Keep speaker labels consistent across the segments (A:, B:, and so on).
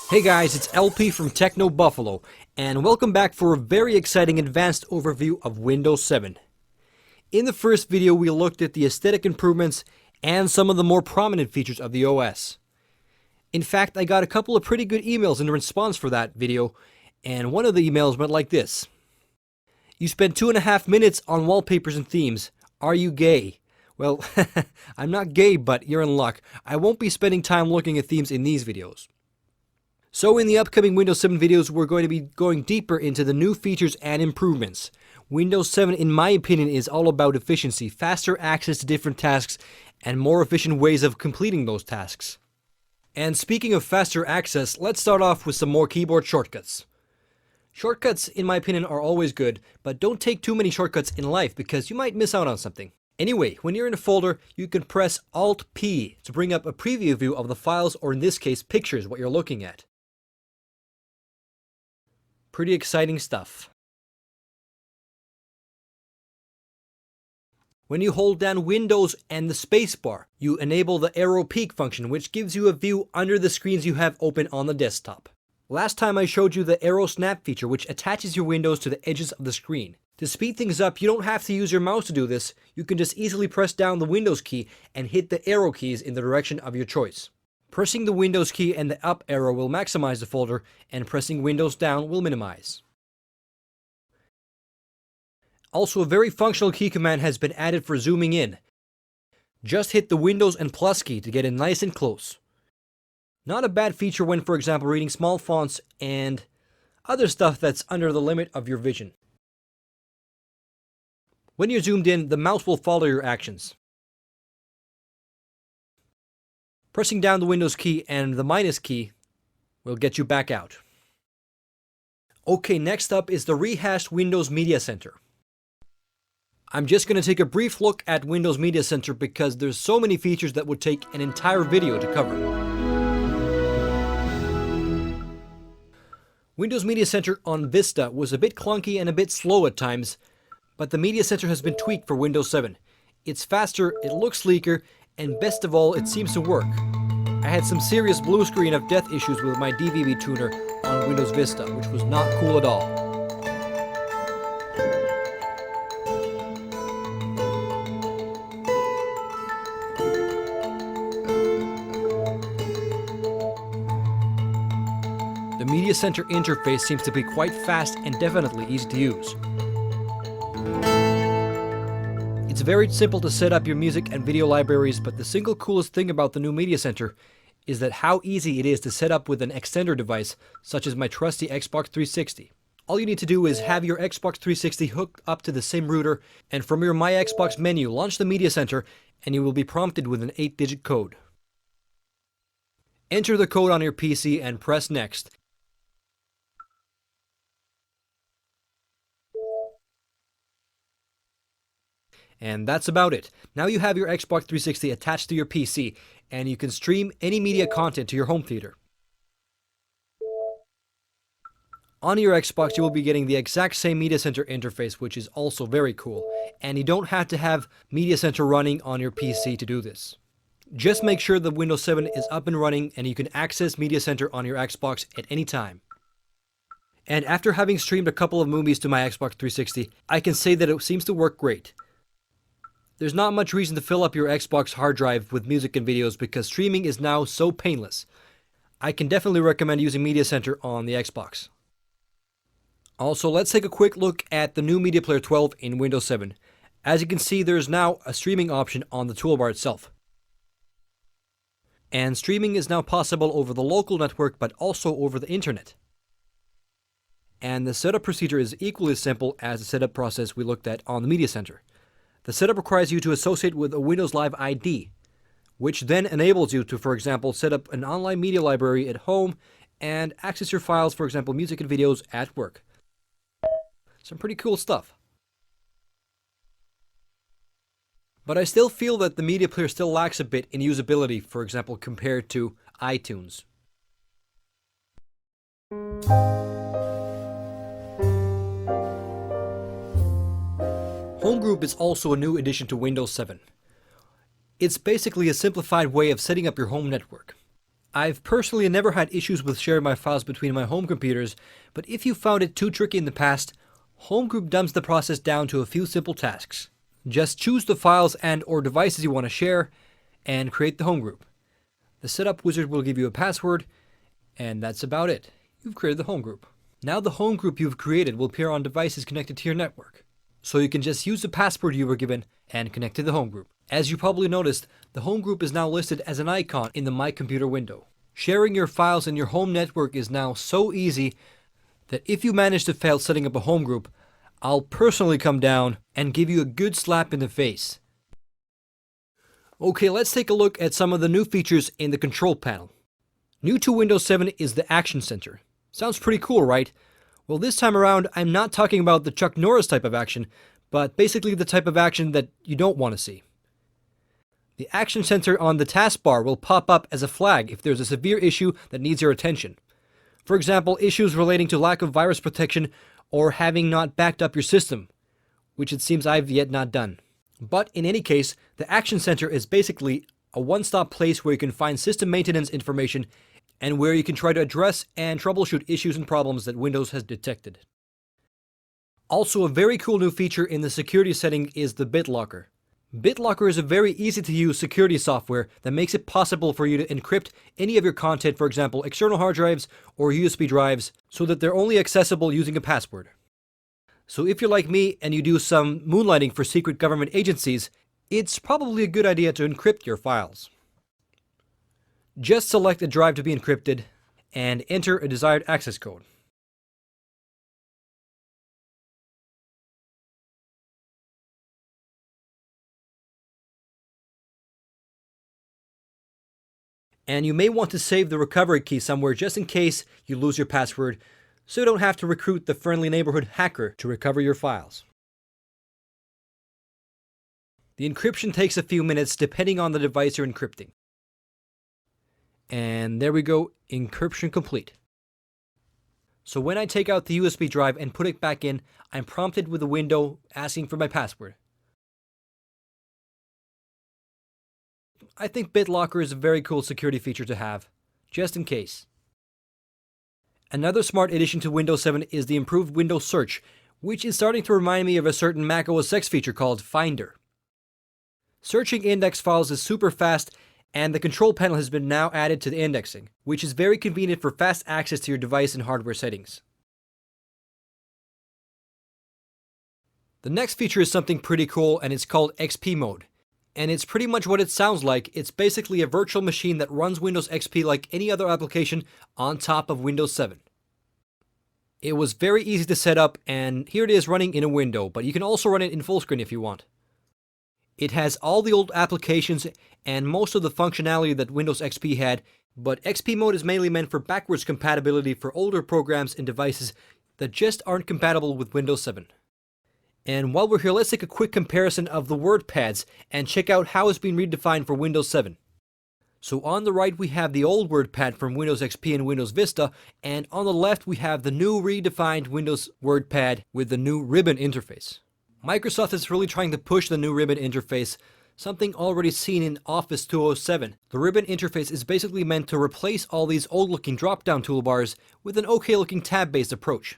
A: Hey guys, it's LP from Techno Buffalo, and welcome back for a very exciting advanced overview of Windows 7. In the first video, we looked at the aesthetic improvements and some of the more prominent features of the OS. In fact, I got a couple of pretty good emails in response for that video, and one of the emails went like this. You spent 2.5 minutes on wallpapers and themes. Are you gay? Well, I'm not gay, but you're in luck. I won't be spending time looking at themes in these videos. So in the upcoming Windows 7 videos, we're going to be going deeper into the new features and improvements. Windows 7, in my opinion, is all about efficiency, faster access to different tasks, and more efficient ways of completing those tasks. And speaking of faster access, let's start off with some more keyboard shortcuts. Shortcuts, in my opinion, are always good, but don't take too many shortcuts in life because you might miss out on something. Anyway, when you're in a folder, you can press Alt-P to bring up a preview view of the files, or in this case, pictures, what you're looking at. Pretty exciting stuff. When you hold down Windows and the spacebar, you enable the arrow peek function, which gives you a view under the screens you have open on the desktop. Last time I showed you the arrow snap feature, which attaches your windows to the edges of the screen. To speed things up, you don't have to use your mouse to do this. You can just easily press down the Windows key and hit the arrow keys in the direction of your choice. Pressing the Windows key and the up arrow will maximize the folder, and pressing Windows down will minimize. Also, a very functional key command has been added for zooming in. Just hit the Windows and plus key to get in nice and close. Not a bad feature when, for example, reading small fonts and other stuff that's under the limit of your vision. When you're zoomed in, the mouse will follow your actions. Pressing down the Windows key and the minus key will get you back out. Okay, next up is the rehashed Windows Media Center. I'm just going to take a brief look at Windows Media Center because there's so many features that would take an entire video to cover. Windows Media Center on Vista was a bit clunky and a bit slow at times, but the Media Center has been tweaked for Windows 7. It's faster, it looks sleeker, and best of all, it seems to work. I had some serious blue screen of death issues with my DVB tuner on Windows Vista, which was not cool at all. The Media Center interface seems to be quite fast and definitely easy to use. It's very simple to set up your music and video libraries, but the single coolest thing about the new Media Center is that how easy it is to set up with an extender device, such as my trusty Xbox 360. All you need to do is have your Xbox 360 hooked up to the same router, and from your My Xbox menu, launch the Media Center, and you will be prompted with an 8-digit code. Enter the code on your PC and press Next. And that's about it. Now you have your Xbox 360 attached to your PC, and you can stream any media content to your home theater. On your Xbox, you will be getting the exact same Media Center interface, which is also very cool. And you don't have to have Media Center running on your PC to do this. Just make sure that Windows 7 is up and running, and you can access Media Center on your Xbox at any time. And after having streamed a couple of movies to my Xbox 360, I can say that it seems to work great. There's not much reason to fill up your Xbox hard drive with music and videos because streaming is now so painless. I can definitely recommend using Media Center on the Xbox. Also, let's take a quick look at the new Media Player 12 in Windows 7. As you can see, there's now a streaming option on the toolbar itself. And streaming is now possible over the local network, but also over the internet. And the setup procedure is equally as simple as the setup process we looked at on the Media Center. The setup requires you to associate with a Windows Live ID, which then enables you to, for example, set up an online media library at home and access your files, for example, music and videos at work. Some pretty cool stuff. But I still feel that the media player still lacks a bit in usability, for example, compared to iTunes. Home Group is also a new addition to Windows 7. It's basically a simplified way of setting up your home network. I've personally never had issues with sharing my files between my home computers, but if you found it too tricky in the past, Homegroup dumbs the process down to a few simple tasks. Just choose the files and or devices you want to share, and create the home group. The setup wizard will give you a password, and that's about it. You've created the home group. Now the home group you've created will appear on devices connected to your network. So you can just use the password you were given and connect to the home group. As you probably noticed, the home group is now listed as an icon in the My Computer window. Sharing your files in your home network is now so easy that if you manage to fail setting up a home group, I'll personally come down and give you a good slap in the face. Okay, let's take a look at some of the new features in the control panel. New to Windows 7 is the Action Center. Sounds pretty cool, right? Well, this time around, I'm not talking about the Chuck Norris type of action, but basically the type of action that you don't want to see. The Action Center on the taskbar will pop up as a flag if there's a severe issue that needs your attention. For example, issues relating to lack of virus protection or having not backed up your system, which it seems I've yet not done. But in any case, the Action Center is basically a one-stop place where you can find system maintenance information and where you can try to address and troubleshoot issues and problems that Windows has detected. Also, a very cool new feature in the security setting is the BitLocker. BitLocker is a very easy-to-use security software that makes it possible for you to encrypt any of your content, for example, external hard drives or USB drives, so that they're only accessible using a password. So if you're like me and you do some moonlighting for secret government agencies, it's probably a good idea to encrypt your files. Just select a drive to be encrypted and enter a desired access code. And you may want to save the recovery key somewhere just in case you lose your password, so you don't have to recruit the friendly neighborhood hacker to recover your files. The encryption takes a few minutes depending on the device you're encrypting. And there we go, encryption complete. So when I take out the USB drive and put it back in, I'm prompted with a window asking for my password. I think BitLocker is a very cool security feature to have, just in case. Another smart addition to Windows 7 is the improved Windows Search, which is starting to remind me of a certain Mac OS X feature called Finder. Searching index files is super fast, and the control panel has been now added to the indexing, which is very convenient for fast access to your device and hardware settings. The next feature is something pretty cool, and it's called XP Mode. And it's pretty much what it sounds like. It's basically a virtual machine that runs Windows XP like any other application on top of Windows 7. It was very easy to set up, and here it is running in a window, but you can also run it in full screen if you want. It has all the old applications and most of the functionality that Windows XP had, but XP Mode is mainly meant for backwards compatibility for older programs and devices that just aren't compatible with Windows 7. And while we're here, let's take a quick comparison of the WordPads and check out how it's been redefined for Windows 7. So on the right we have the old WordPad from Windows XP and Windows Vista, and on the left we have the new redefined Windows WordPad with the new ribbon interface. Microsoft is really trying to push the new ribbon interface, something already seen in Office 207. The ribbon interface is basically meant to replace all these old-looking drop-down toolbars with an okay-looking tab-based approach.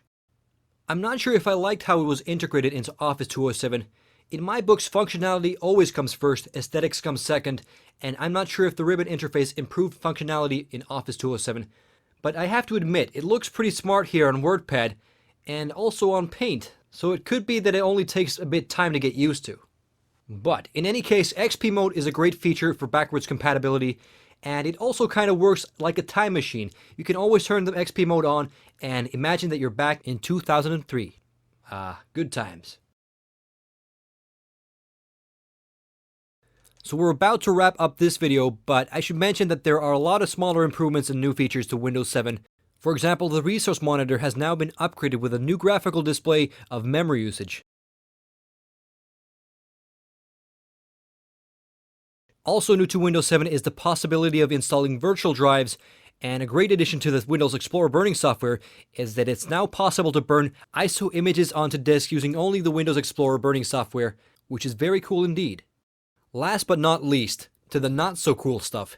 A: I'm not sure if I liked how it was integrated into Office 207. In my books, functionality always comes first, aesthetics comes second, and I'm not sure if the ribbon interface improved functionality in Office 207. But I have to admit, it looks pretty smart here on WordPad, and also on Paint, so it could be that it only takes a bit time to get used to. But in any case, XP Mode is a great feature for backwards compatibility, and it also kind of works like a time machine. You can always turn the XP Mode on and imagine that you're back in 2003. Good times. So we're about to wrap up this video, but I should mention that there are a lot of smaller improvements and new features to Windows 7. For example, the Resource Monitor has now been upgraded with a new graphical display of memory usage. Also new to Windows 7 is the possibility of installing virtual drives, and a great addition to the Windows Explorer burning software is that it's now possible to burn ISO images onto disk using only the Windows Explorer burning software, which is very cool indeed. Last but not least, to the not so cool stuff.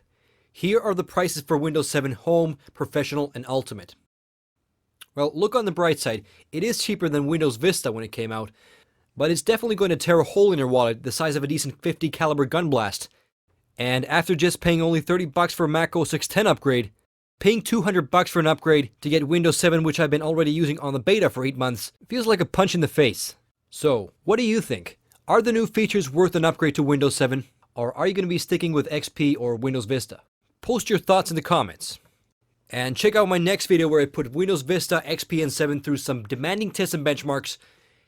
A: Here are the prices for Windows 7 Home, Professional, and Ultimate. Well, look on the bright side, it is cheaper than Windows Vista when it came out, but it's definitely going to tear a hole in your wallet the size of a decent .50 caliber gun blast. And after just paying only $30 for a Mac OS X 10 upgrade, paying $200 for an upgrade to get Windows 7, which I've been already using on the beta for 8 months, feels like a punch in the face. So, what do you think? Are the new features worth an upgrade to Windows 7? Or are you going to be sticking with XP or Windows Vista? Post your thoughts in the comments. And check out my next video where I put Windows Vista, XP, and 7 through some demanding tests and benchmarks.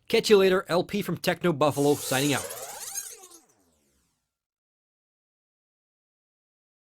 A: Catch you later, LP from Techno Buffalo, signing out.